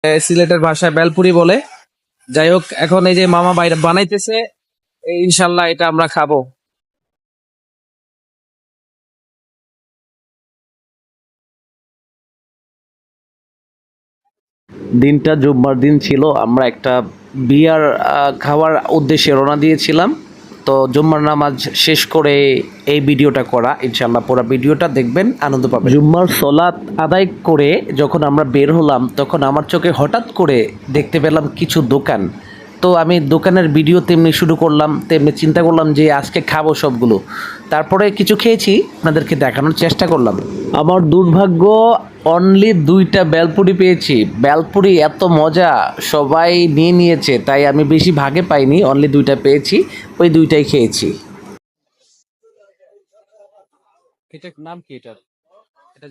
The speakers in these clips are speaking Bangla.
সিলেটের ভাষায় বেলপুরি বলে। যাই হোক, এখন এই যে মামা বাইরে বানাইতেছে, ইনশাল্লাহ এটা আমরা খাবো। দিনটা জুম্মার দিন ছিল, আমরা একটা বিয়ার খাওয়ার উদ্দেশ্যে রওনা দিয়েছিলাম। তো জুম্মার নামাজ শেষ করে এই ভিডিওটা করা, ইনশাল্লাহ পুরো ভিডিওটা দেখবেন, আনন্দ পাবেন। জুম্মার সলাত আদায় করে যখন আমরা বের হলাম, তখন আমার চোখে হঠাৎ করে দেখতে পেলাম কিছু দোকান। তো আমি দোকানের ভিডিও তেমনি শুরু করলাম, তেমনি চিন্তা করলাম যে আজকে খাবো সবগুলো। তারপরে কিছু খেয়েছি, আপনাদেরকে দেখানোর চেষ্টা করলাম। আমার দুর্ভাগ্য, অনলি 2টা বেলপুরি পেয়েছি। বেলপুরি এত মজা, সবাই নিয়ে নিয়েছে, তাই আমি বেশি ভাগে পাইনি, অনলি 2টা পেয়েছি, ওই 2টাই খেয়েছি। এটার নাম কি? এটা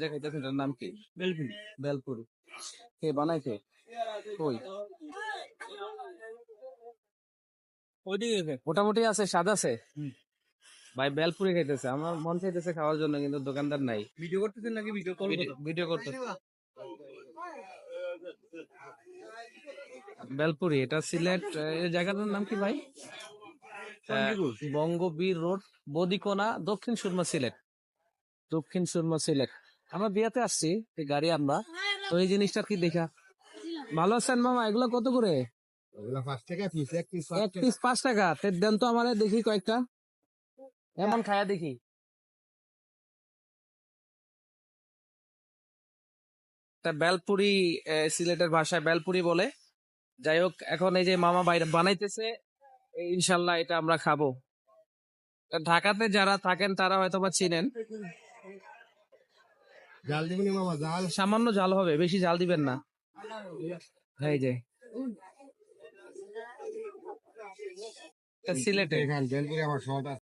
যে খাইতেছেন এটার নাম কি? বেলপুরি। বেলপুরি কে বানাইছে? কই? ওইদিকে মোটামুটি আছে, স্বাদ আছে। ভাই বেলপুরি খাইতেছে, আমার মন চাইতেছে খাওয়ার জন্য, কিন্তু দোকানদার নাই। ভিডিও করতেছেন নাকি? ভিডিও করতে। বেলপুরি, এটা সিলেট। এই জায়গাটার নাম কি ভাই? বঙ্গবীর রোড, বদিকোনা, দক্ষিণ সুরমা, সিলেট। দক্ষিণ সুরমা, সিলেট। আমরা বিয়াতে আসছি, এই গাড়ি আমরা। তো এই জিনিসটা কি দেখা ভালো আছেন মামা? এগুলো কত করে? 5 টাকা পিস, এক পিস এক পিস 5 টাকা। দেন তো আমারে দেখি কয়েকটা, এমন খায়া দেখি। তা বেলপুরি, সিলেটের ভাষায় বেলপুরি বলে। যাই হোক, এখন এই যে মামা বাইরে বানাইতেছে, ইনশাল্লাহ এটা আমরা খাবো। তা ঢাকাতে যারা থাকেন তারা হয়তো বা চিনেন। জাল দিবনি মামা, জাল। সামান্য ঝাল হবে, বেশি ঝাল দিবেন না। এই যে এটা সিলেটে এখান বেলপুরি আমার শর্ট আছে।